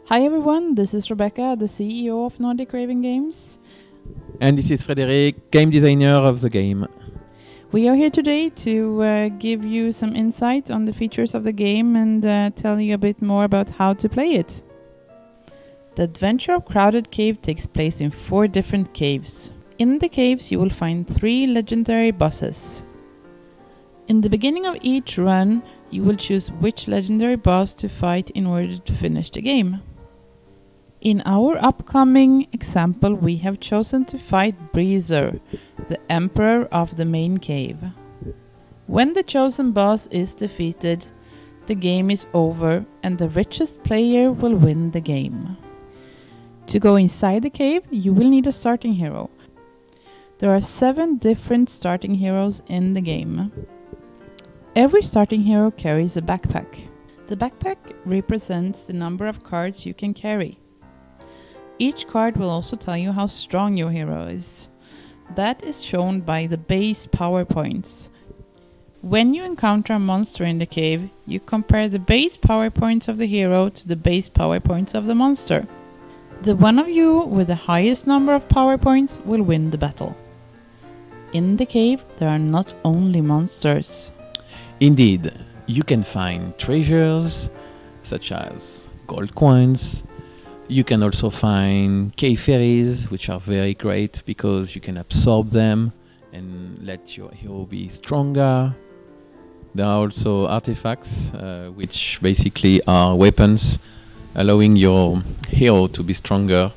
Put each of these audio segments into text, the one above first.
Hi everyone, this is Rebecca, the CEO of Nordic Raven Games. And this is Frederic, game designer of the game. We are here today to give you some insight on the features of the game and tell you a bit more about how to play it. The adventure of Crowded Cave takes place in 4 different caves. In the caves you will find 3 legendary bosses. In the beginning of each run, you will choose which legendary boss to fight in order to finish the game. In our upcoming example, we have chosen to fight Breezer, the emperor of the main cave. When the chosen boss is defeated, the game is over and the richest player will win the game. To go inside the cave, you will need a starting hero. There are 7 different starting heroes in the game. Every starting hero carries a backpack. The backpack represents the number of cards you can carry. Each card will also tell you how strong your hero is. That is shown by the base power points. When you encounter a monster in the cave, you compare the base power points of the hero to the base power points of the monster. The one of you with the highest number of power points will win the battle. In the cave, there are not only monsters. Indeed, you can find treasures such as gold coins. You can also find cave fairies, which are very great because you can absorb them and let your hero be stronger. There are also artifacts, which basically are weapons, allowing your hero to be stronger.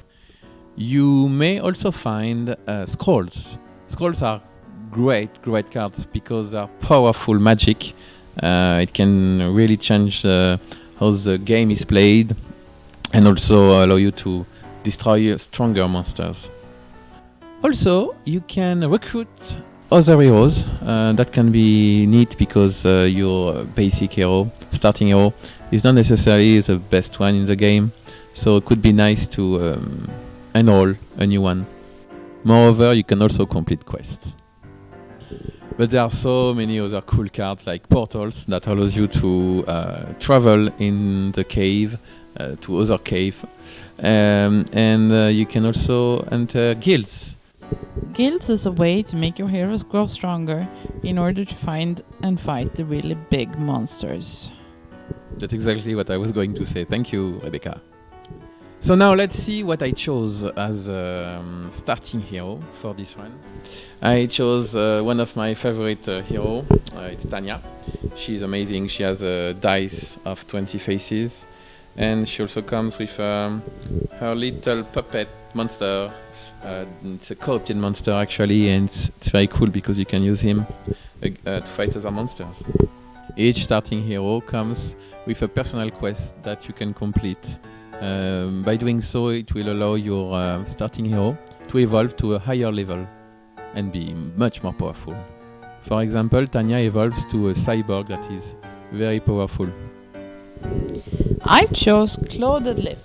You may also find scrolls. Scrolls are great cards because they are powerful magic. It can really change how the game is played, and also allow you to destroy stronger monsters. Also, you can recruit other heroes. That can be neat because your basic hero, starting hero, is not necessarily the best one in the game. So it could be nice to enroll a new one. Moreover, you can also complete quests. But there are so many other cool cards like portals that allows you to travel in the cave to other cave, and you can also enter guilds. Guilds is a way to make your heroes grow stronger in order to find and fight the really big monsters. That's exactly what I was going to say. Thank you, Rebecca. So now let's see what I chose as starting hero for this one. I chose one of my favorite hero. It's Tanya. She's amazing. She has a dice of 20 faces. And she also comes with her little puppet monster. It's a corrupted monster actually, and it's very cool because you can use him to fight other monsters. Each starting hero comes with a personal quest that you can complete. By doing so, it will allow your starting hero to evolve to a higher level and be much more powerful. For example, Tanya evolves to a cyborg that is very powerful. I chose Clothed Leaf.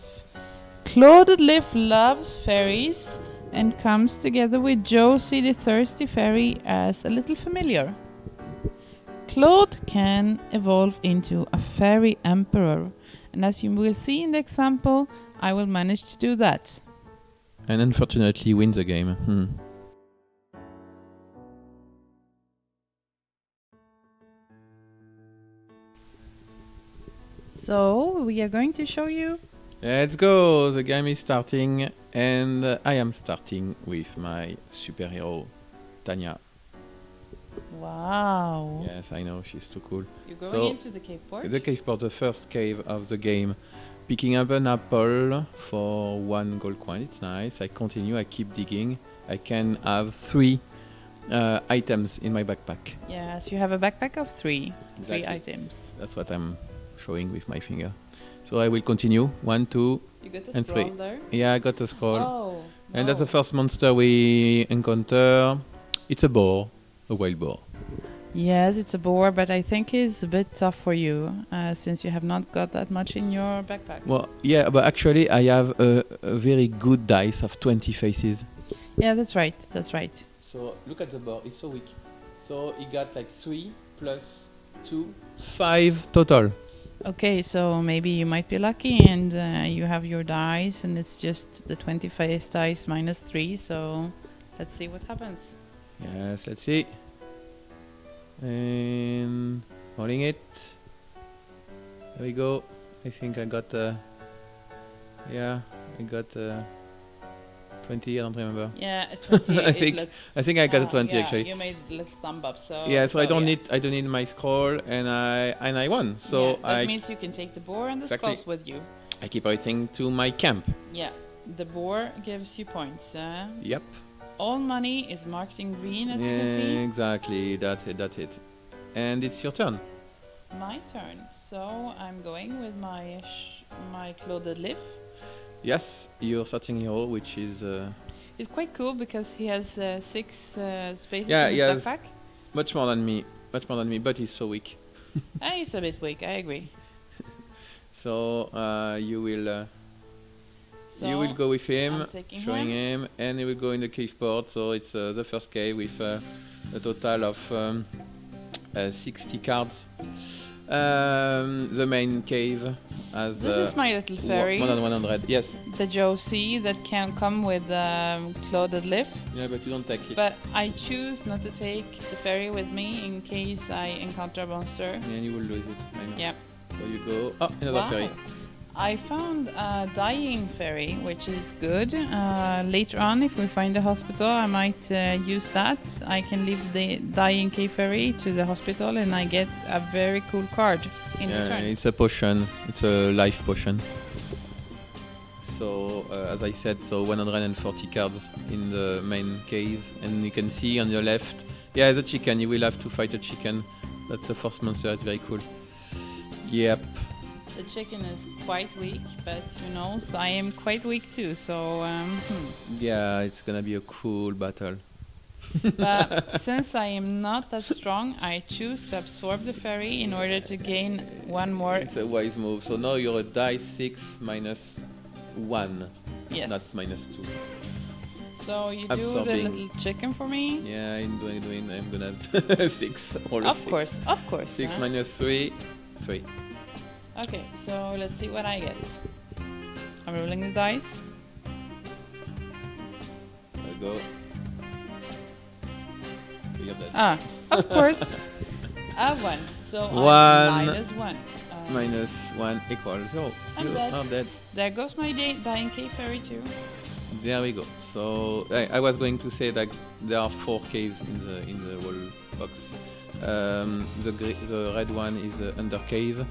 Clothed Leaf loves fairies and comes together with Josie the Thirsty Fairy as a little familiar. Claude can evolve into a fairy emperor, and as you will see in the example, I will manage to do that. And unfortunately win the game. So, we are going to show you. Let's go! The game is starting, and I am starting with my superhero, Tanya. Wow! Yes, I know, she's too cool. You're going into the cave port? The cave port, the first cave of the game. Picking up an apple for 1 gold coin, it's nice. I continue, I keep digging. I can have 3 items in my backpack. Yes, you have a backpack of 3 Exactly. items. That's what I'm showing with my finger. So I will continue. 1, 2, You got a and scroll 3. there? Yeah, I got a scroll. Oh, And that's the first monster we encounter. It's a boar, a wild boar. Yes, it's a boar, but I think it's a bit tough for you since you have not got that much in your backpack. Well, yeah, but actually I have a very good dice of 20 faces. Yeah, that's right. That's right. So look at the boar, it's so weak. So he got like 3 plus 2, 5 total. Okay, so maybe you might be lucky and you have your dice and it's just the 20 face dice minus 3, so let's see what happens. Yes, let's see. And rolling it. There we go. I think I got I got 20, I don't remember. Yeah, a 20. I think I got a 20 actually. You made a little thumb up, so Yeah, so I don't need my scroll, and I won. So that means you can take the boar and the scrolls with you. I keep everything to my camp. Yeah, the boar gives you points. Yep. All money is marked in green, as you can see. Exactly, that's it. And it's your turn. My turn. So I'm going with my my clothed lift. Yes, your starting hero, which is... He's quite cool because he has 6 spaces in his backpack. Much more than me, but he's so weak. He's a bit weak, I agree. So you will go with him, showing him, and he will go in the cave port. So it's the first cave with a total of 60 cards. The main cave has... This is my little fairy. More than 100, yes. The Josie that can come with clothed lift. Yeah, but you don't take it. But I choose not to take the fairy with me in case I encounter a monster. And you will lose it. Yeah. So you go... Oh, another fairy. I found a dying fairy, which is good. Later on, if we find a hospital, I might use that. I can leave the dying cave fairy to the hospital and I get a very cool card in return. It's a potion. It's a life potion. So, as I said, 140 cards in the main cave. And you can see on your left, the chicken. You will have to fight a chicken. That's the first monster. It's very cool. Yep. The chicken is quite weak, but so I am quite weak too, so... Yeah, it's gonna be a cool battle. But since I am not that strong, I choose to absorb the fairy in order to gain one more... It's a wise move. So now you're a dice 6 minus 1. Yes. Not minus 2. So you do the little chicken for me? Yeah, I'm gonna have 6. Of course. 6 minus 3, 3. Okay, so let's see what I get. I'm rolling the dice. There we go. Of course. I won. So I'm minus 1. Minus 1 equals 0. I'm dead. There goes my dying cave fairy too. There we go. So I was going to say that there are 4 caves in the whole box. The red one is the under cave.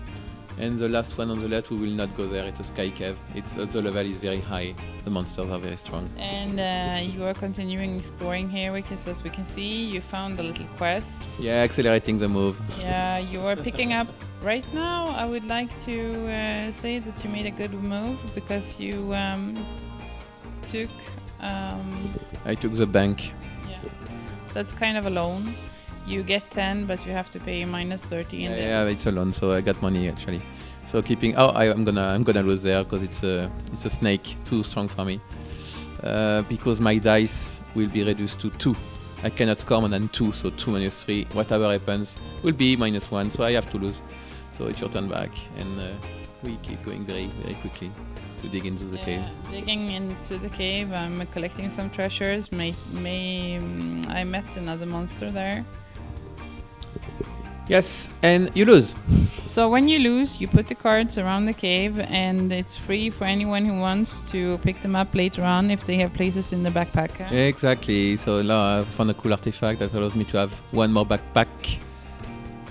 And the last one on the left, we will not go there. It's a sky cave. The level is very high. The monsters are very strong. And you are continuing exploring here because, as we can see, you found a little quest. Yeah, accelerating the move. Yeah, you are picking up. Right now, I would like to say that you made a good move because you took... I took the bank. Yeah, that's kind of a loan. You get 10, but you have to pay minus 30 in there. Yeah, it's a loan, so I got money actually. So keeping... I'm gonna lose there because it's a snake, too strong for me. Because my dice will be reduced to 2. I cannot score more than 2, so 2 minus 3, whatever happens, will be minus 1, so I have to lose. So it's your turn back, and we keep going very, very quickly to dig into the cave. Digging into the cave, I'm collecting some treasures. I met another monster there. Yes, and you lose. So when you lose, you put the cards around the cave, and it's free for anyone who wants to pick them up later on if they have places in the backpack. Exactly. So now I found a cool artifact that allows me to have one more backpack.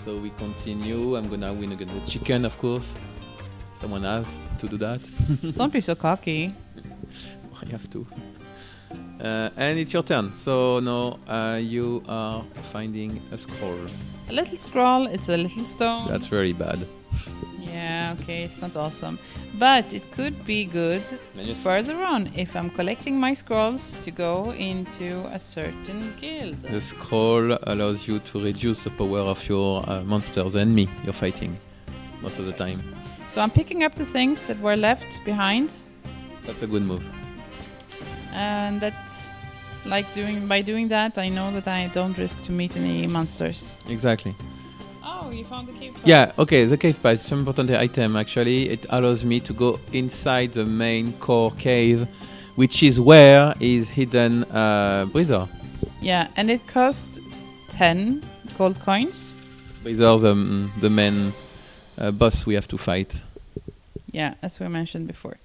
So we continue. I'm gonna win against the chicken, of course. Someone has to do that. Don't be so cocky. I have to. And it's your turn. So now you are finding a scroll. A little scroll, it's a little stone. That's very bad. Yeah, okay, it's not awesome. But it could be good further on if I'm collecting my scrolls to go into a certain guild. The scroll allows you to reduce the power of your monsters and me you're fighting most of the time. So I'm picking up the things that were left behind. That's a good move. And that's by doing that, I know that I don't risk to meet any monsters. Exactly. Oh, Oh, you found the cave pass. Yeah, okay, the cave pass. It's an important item actually. It allows me to go inside the main core cave, which is where is hidden Breezer. Yeah, and it cost 10 gold coins. Breezer, the main boss we have to fight. Yeah, as we mentioned before.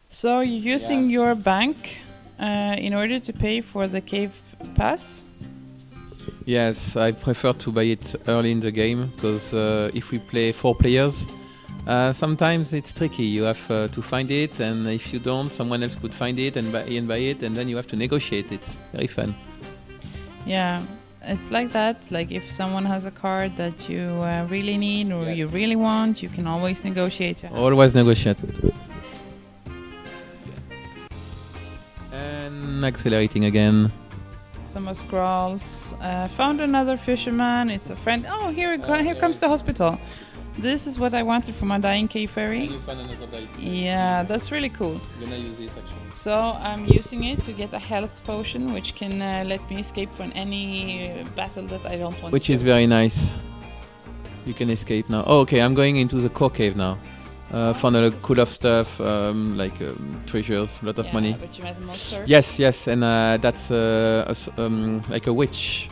So you're using your bank in order to pay for the cave pass? Yes, I prefer to buy it early in the game because if we play 4 players, sometimes it's tricky. You have to find it, and if you don't, someone else could find it and buy it, and then you have to negotiate. It's very fun. Yeah, it's like that. Like if someone has a card that you really need or Yes. you really want, you can always negotiate. Always negotiate. And accelerating again. Some more scrolls. Found another fisherman. It's a friend. Oh, here comes the hospital. This is what I wanted for my dying cave fairy. Yeah, that's really cool. I'm gonna use it actually. So I'm using it to get a health potion, which can let me escape from any battle that I don't want. Which to is do. very nice. You can escape now. Oh, okay, I'm going into the core cave now. Found a lot of cool stuff, like treasures, a lot of money. But you met a monster. Yes, and that's like a witch.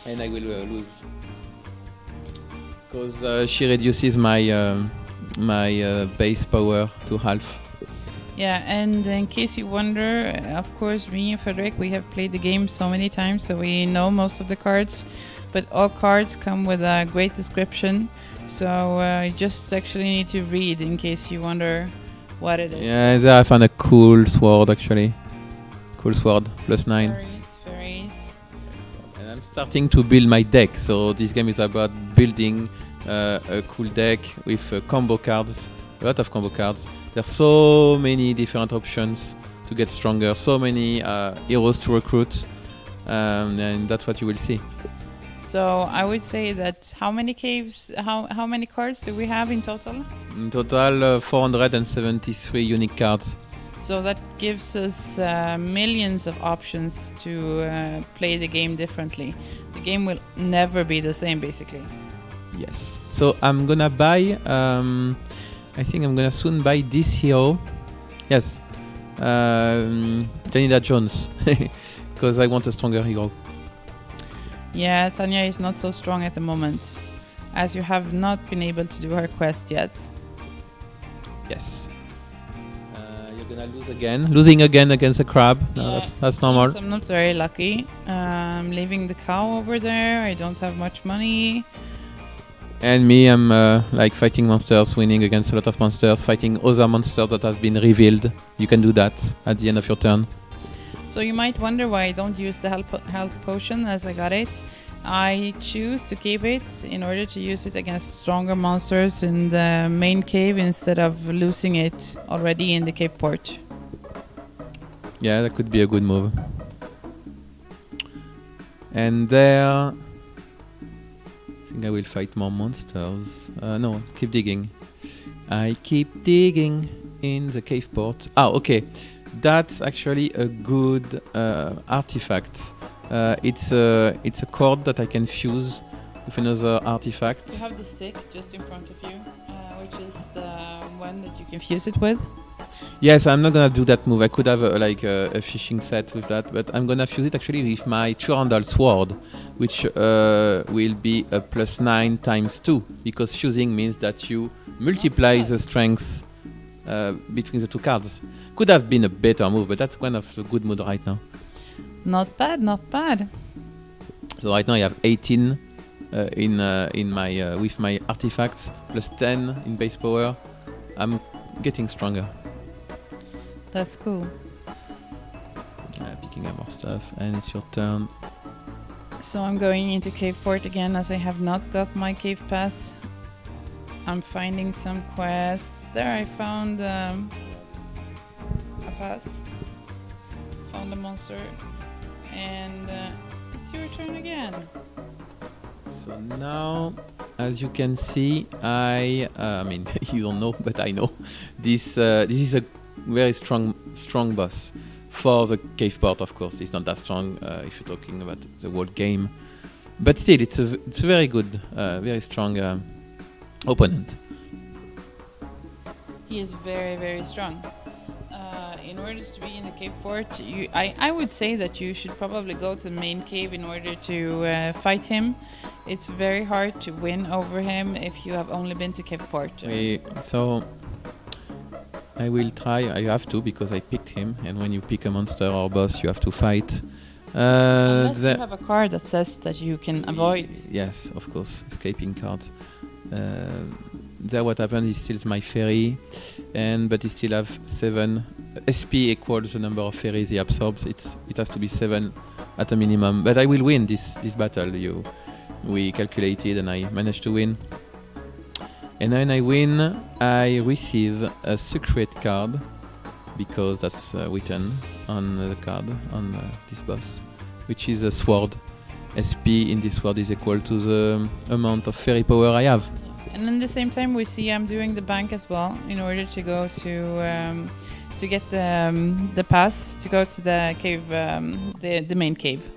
And I will lose. Because she reduces my base power to half. Yeah, and in case you wonder, of course, me and Frederick, we have played the game so many times, so we know most of the cards. But all cards come with a great description, so you just actually need to read in case you wonder what it is. Yeah, there I found a cool sword actually. Cool sword, +9. Fairies. And I'm starting to build my deck, so this game is about building a cool deck with combo cards, a lot of combo cards. There's so many different options to get stronger, so many heroes to recruit, and that's what you will see. So I would say that how many caves, how many cards do we have in total? In total, 473 unique cards. So that gives us millions of options to play the game differently. The game will never be the same, basically. Yes. So I'm gonna buy. I think I'm gonna soon buy this hero. Yes, Janida Jones, because I want a stronger hero. Yeah, Tanya is not so strong at the moment, as you have not been able to do her quest yet. Yes. You're gonna lose again. Losing again against a crab. No, Yeah. that's normal. I'm not very lucky. I'm leaving the cow over there. I don't have much money. And me, I'm like fighting monsters, winning against a lot of monsters, fighting other monsters that have been revealed. You can do that at the end of your turn. So you might wonder why I don't use the health potion as I got it. I choose to keep it in order to use it against stronger monsters in the main cave instead of losing it already in the cave port. Yeah, that could be a good move. And there, I think I will fight more monsters. No, keep digging. I keep digging in the cave port. Ah, okay. That's actually a good artifact. It's a cord that I can fuse with another artifact. You have the stick just in front of you, which is the one that you can fuse it with. Yes, I'm not gonna do that move. I could have a fishing set with that, but I'm gonna fuse it actually with my Turandal sword, which will be a +9 × 2, because fusing means that you multiply the strength between the two cards. Could have been a better move, but that's kind of a good mood right now. Not bad, not bad. So right now I have 18 in my with my artifacts, +10 in base power. I'm getting stronger. That's cool. Picking up more stuff, and it's your turn. So I'm going into cave port again as I have not got my cave pass. I'm finding some quests. There I found a pass. Found a monster. And it's your turn again. So now, as you can see, I mean, you don't know, but I know. This is a very strong boss. For the cave part, of course, it's not that strong if you're talking about the whole game. But still, it's a very good, very strong opponent. He is very, very strong. In order to be in the cave fort, I would say that you should probably go to the main cave in order to fight him. It's very hard to win over him if you have only been to cave fort. So I will try. I have to because I picked him, and when you pick a monster or boss, you have to fight. Unless you have a card that says that you can avoid. Yes, of course, escaping cards. There, what happened? He steals my fairy, but he still have 7 SP equals the number of fairies he absorbs. It has to be 7 at a minimum. But I will win this battle. We calculated, and I managed to win. And when I win, I receive a secret card because that's written on the card on this boss, which is a sword. SP in this sword is equal to the amount of fairy power I have. And at the same time, we see I'm doing the bank as well in order to go to get the pass to go to the cave, the main cave.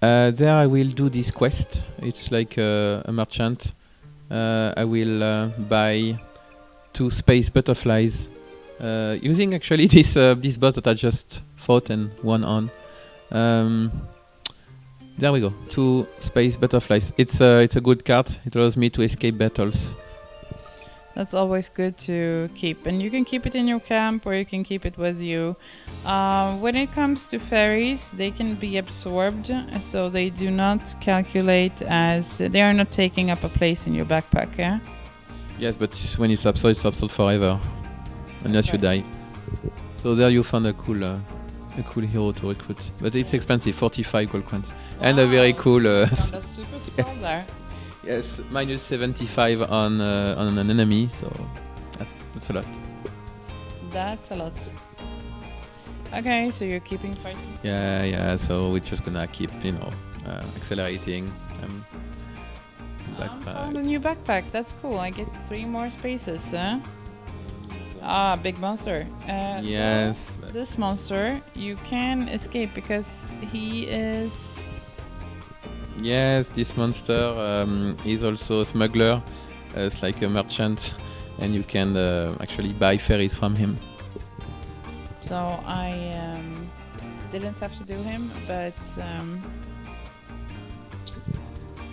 There I will do this quest. It's like a merchant. I will buy 2 space butterflies using actually this boss that I just fought and won on. There we go. 2 space butterflies. It's a good card. It allows me to escape battles. That's always good to keep, and you can keep it in your camp or you can keep it with you. When it comes to fairies, they can be absorbed, so they do not calculate as they are not taking up a place in your backpack. Yeah. Yes, but when it's absorbed forever, unless you die. So there you found a cool hero to recruit, but it's expensive, 45 gold coins, and a very cool. That's super scroll there. Yes, minus 75 on an enemy, so that's a lot. That's a lot. Okay, so you're keeping fighting. Yeah. So we're just gonna keep, accelerating. I found a new backpack. That's cool. I get 3 more spaces. Huh? Big monster. Yes. Well, this monster you can escape because he is. Yes, this monster is also a smuggler. It's like a merchant, and you can actually buy fairies from him. So I didn't have to do him, but.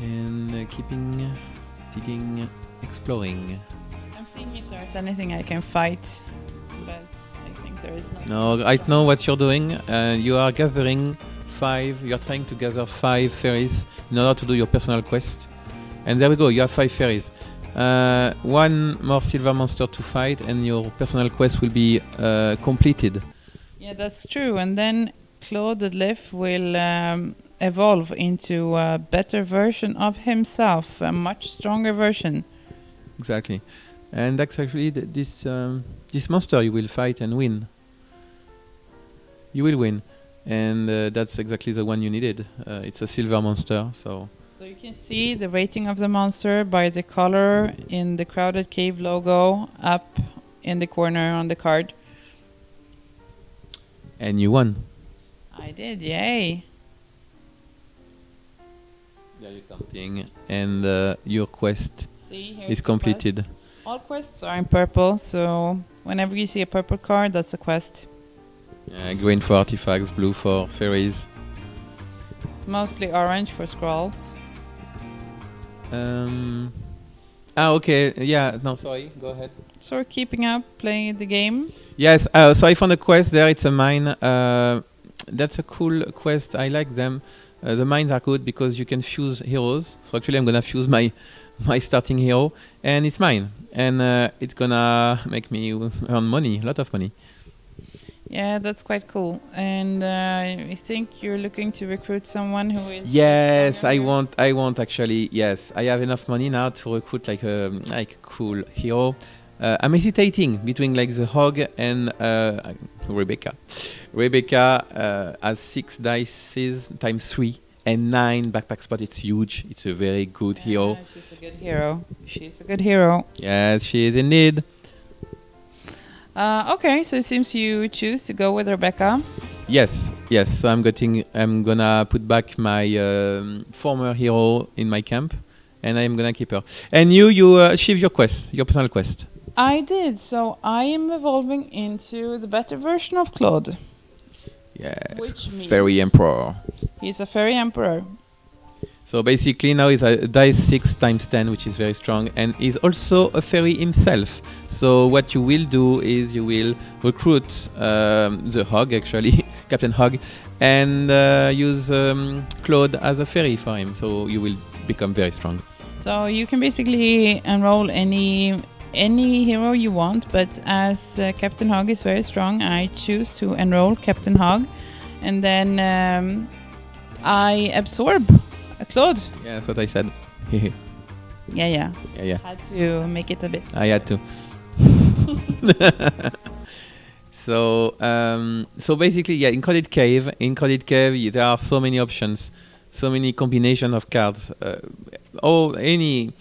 And keeping, digging, exploring. I'm seeing if there's anything I can fight, but I think there is nothing. No, I know what you're doing. You are gathering 5. You're trying to gather 5 fairies in order to do your personal quest. And there we go. You have 5 fairies. 1 more silver monster to fight, and your personal quest will be completed. Yeah, that's true. And then Claude the Glyph will evolve into a better version of himself, a much stronger version. Exactly. And that's actually this monster you will fight and win. You will win. And that's exactly the one you needed. It's a silver monster, so you can see the rating of the monster by the color in the Crowded Cave logo up in the corner on the card. And you won. I did, yay. Yeah, you're counting. And your quest is completed. Quest. All quests are in purple, so whenever you see a purple card, that's a quest. Green for artifacts, blue for fairies. Mostly orange for scrolls. Okay. Yeah. No, sorry. Go ahead. So we're keeping up, playing the game. Yes. So I found a quest there. It's a mine. That's a cool quest. I like them. The mines are good because you can fuse heroes. So actually, I'm gonna fuse my starting hero, and it's mine. And it's gonna make me earn money, a lot of money. Yeah, that's quite cool. And I think you're looking to recruit someone who is. Yes, I want actually. Yes, I have enough money now to recruit like a cool hero. I'm hesitating between like the Hog and Rebecca. Rebecca has 6 dices times 3 and 9 backpack spot. It's huge. It's a very good hero. She's a good hero. She's a good hero. Yes, she is indeed. Okay, so it seems you choose to go with Rebecca. Yes. So I'm gonna put back my former hero in my camp, and I'm gonna keep her. And you achieve your quest, your personal quest. I did. So I am evolving into the better version of Claude. Yes. Which means Fairy Emperor. he's a fairy emperor. So basically now he's a dice 6 times 10, which is very strong, and he's also a fairy himself. So what you will do is you will recruit the Hog, actually, Captain Hog, and use Claude as a fairy for him. So you will become very strong. So you can basically enroll any hero you want, but as Captain Hog is very strong, I choose to enroll Captain Hog, and then I absorb Claude. Yeah, that's what I said. Yeah. Yeah. Had to make it a bit. I had to. So basically, yeah, in Coded Cave, there are so many options, so many combination of cards. Any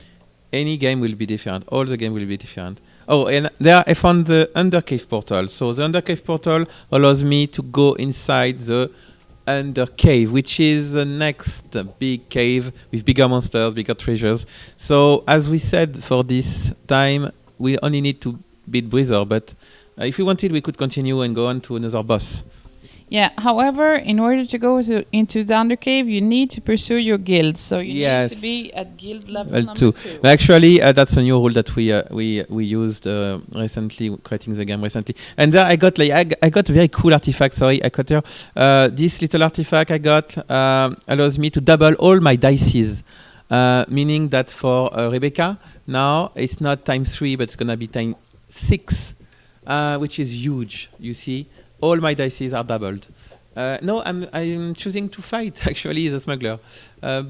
game will be different. All the game will be different. Oh, and there I found the Undercave portal. So the Undercave portal allows me to go inside the Undercave, which is the next big cave with bigger monsters, bigger treasures. So as we said, for this time, we only need to beat Breezer, but if we wanted, we could continue and go on to another boss. Yeah, however, in order to go into the Undercave, you need to pursue your guild. So you need to be at guild level number 2. Actually, that's a new rule that we used recently, creating the game recently. And there I got a very cool artifact. Sorry, I got here. This little artifact I got allows me to double all my dices. Meaning that for Rebecca, now it's not times 3, but it's going to be times 6, which is huge, you see. All my dices are doubled. No, I'm choosing to fight, actually, the smuggler,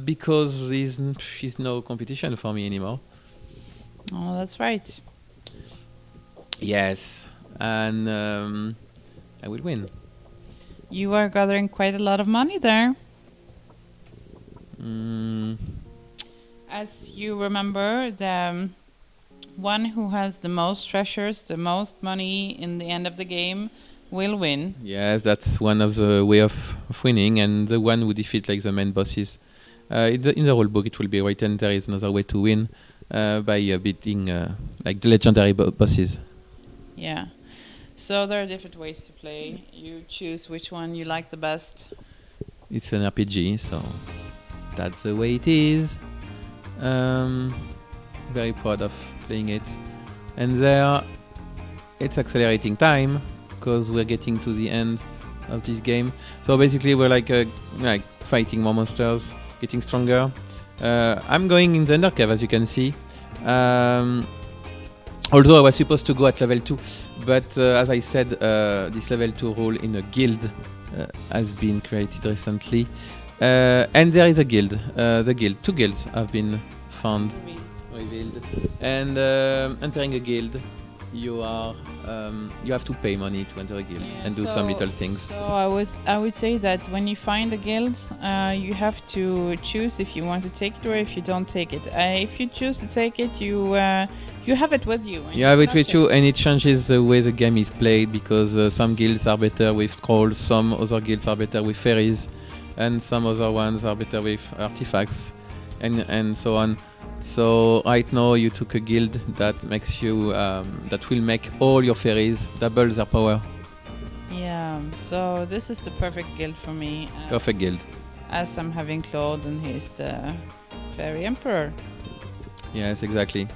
because she's no competition for me anymore. Oh, that's right. Yes, and I will win. You are gathering quite a lot of money there. As you remember, the one who has the most treasures, the most money in the end of the game, will win. Yes, that's one of the way of winning, and the one who defeat like the main bosses. In the rule book, it will be written there is another way to win by beating like the legendary bosses. Yeah. So there are different ways to play. You choose which one you like the best. It's an RPG, so that's the way it is. Very proud of playing it. And there, it's accelerating time, because we're getting to the end of this game. So basically we're like fighting more monsters, getting stronger. I'm going in the Undercave, as you can see. Although I was supposed to go at level 2, but as I said, this level 2 rule in a guild has been created recently. And there is a guild. Two guilds have been found, revealed. And entering a guild, you have to pay money to enter a guild and do some little things. So I would say that when you find a guild, you have to choose if you want to take it or if you don't take it. If you choose to take it, you have it with you. You have it with you, and it changes the way the game is played, because some guilds are better with scrolls, some other guilds are better with fairies, and some other ones are better with artifacts, and so on. So right now you took a guild that makes you that will make all your fairies double their power. Yeah, so this is the perfect guild for me. Perfect guild. As I'm having Claude and he's fairy emperor. Yes, exactly.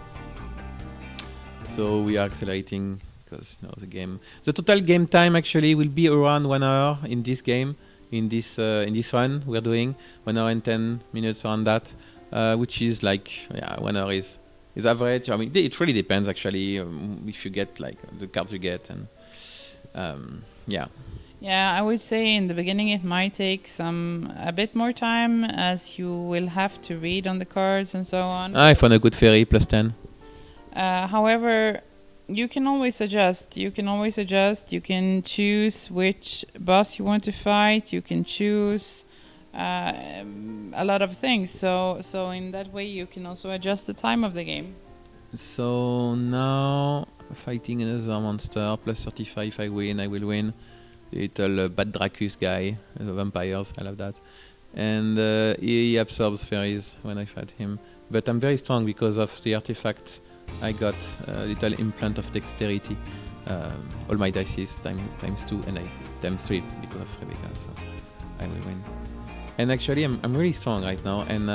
So we are accelerating because the game. The total game time actually will be around 1 hour in this game. In this run we're doing 1 hour and 10 minutes around that. Which is 1 hour is average. I mean, it really depends actually if you get the cards you get, and yeah. Yeah, I would say in the beginning it might take a bit more time, as you will have to read on the cards and so on. I found a good fairy +10. However, you can always adjust. You can choose which boss you want to fight. You can choose a lot of things. So in that way you can also adjust the time of the game. So now fighting another monster +35, I will win. little bad Dracus guy, the vampires. I love that. And he absorbs fairies when I fight him. But I'm very strong because of the artifact. I got a little implant of dexterity. All my dice is times 2 and I times 3 because of Rebecca, so I will win. And actually, I'm really strong right now. And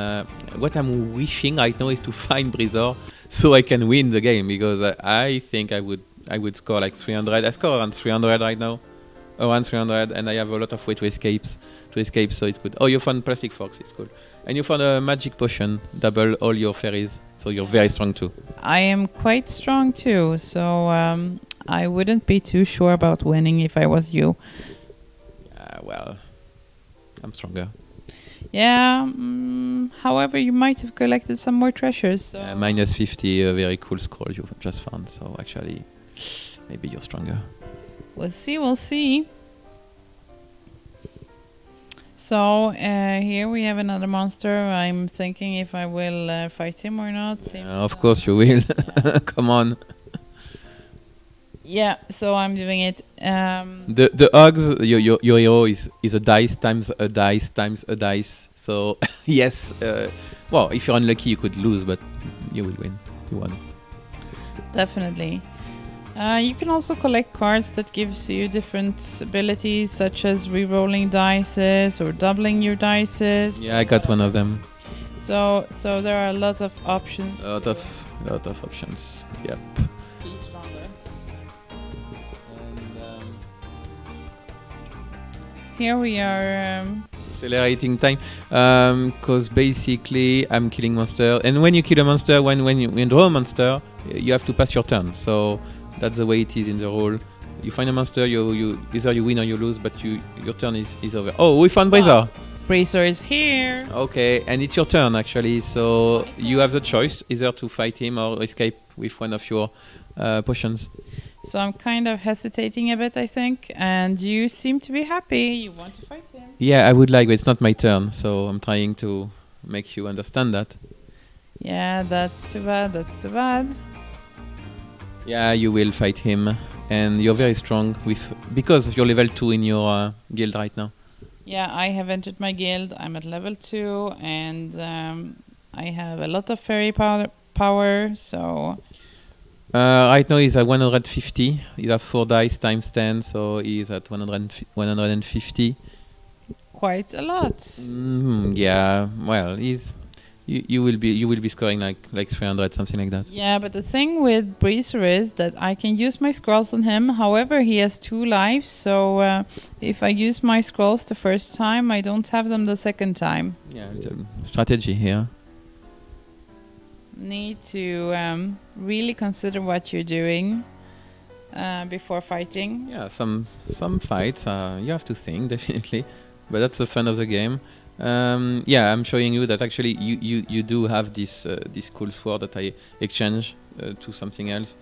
what I'm wishing right now is to find Brizor so I can win the game, because I think I would score like 300. I score around 300 right now, around 300, and I have a lot of way to escape. So it's good. Oh, you found plastic forks. It's cool. And you found a magic potion, double all your fairies, so you're very strong too. I am quite strong too, so I wouldn't be too sure about winning if I was you. Well, I'm stronger. Yeah, however, you might have collected some more treasures. So. Minus 50, a very cool scroll you just found. So actually, maybe you're stronger. We'll see. So here we have another monster. I'm thinking if I will fight him or not. Of course you will. Come on. Yeah, so I'm doing it. The odds, your hero is a dice times a dice times a dice. So yes, well, if you're unlucky you could lose, but you will win. You won. Definitely. You can also collect cards that gives you different abilities, such as re-rolling dices or doubling your dices. Yeah, I got one of them. So there are a lot of options. A lot of options. Yep. Be stronger. And here we are. Accelerating time, because basically I'm killing monster, and when you kill a monster, when you draw a monster, you have to pass your turn. So that's the way it is in the rule. You find a monster, you either you win or you lose, but your turn is over. Oh, we found Brizor. Brizor is here. Okay, and it's your turn actually. So you have the choice either to fight him or escape with one of your potions. So I'm kind of hesitating a bit, I think, and you seem to be happy. You want to fight him. Yeah, I would like, but it's not my turn, so I'm trying to make you understand that. Yeah, that's too bad. Yeah, you will fight him, and you're very strong because you're level 2 in your guild right now. Yeah, I have entered my guild. I'm at level 2, and I have a lot of fairy power, so... right now he's at 150. He has 4 dice times 10, so he's at 150. Quite a lot. Yeah, well, you will be scoring like 300, something like that. Yeah, but the thing with Brizor is that I can use my scrolls on him. However, he has 2 lives, so if I use my scrolls the first time, I don't have them the second time. Yeah, it's a strategy here. Need to really consider what you're doing before fighting. Yeah, some fights you have to think, definitely, but that's the fun of the game. Yeah, I'm showing you that actually you do have this cool sword that I exchange to something else,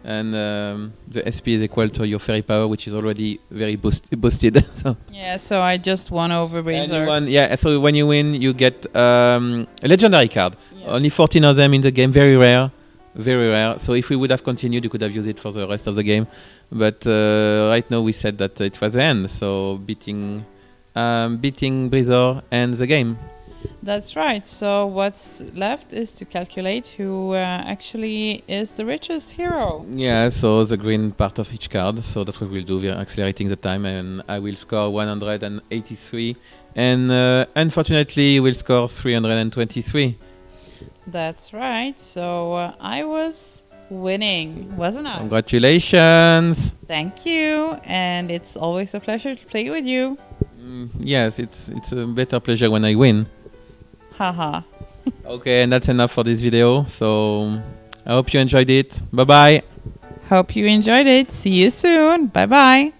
and the SP is equal to your fairy power, which is already very boosted. So. Yeah, so I just won over Brizor. Yeah, so when you win, you get a legendary card. Yeah. Only 14 of them in the game, very rare. So if we would have continued, you could have used it for the rest of the game. But right now we said that it was the end, so beating Brizor ends the game. That's right. So what's left is to calculate who actually is the richest hero. Yeah, so the green part of each card. So that's what we'll do. We're accelerating the time, and I will score 183, and unfortunately, we'll score 323. That's right. So I was winning, wasn't I? Congratulations. Thank you. And it's always a pleasure to play with you. Yes, it's a better pleasure when I win. Haha. Okay, and that's enough for this video. So I hope you enjoyed it. Bye bye. Hope you enjoyed it. See you soon. Bye bye.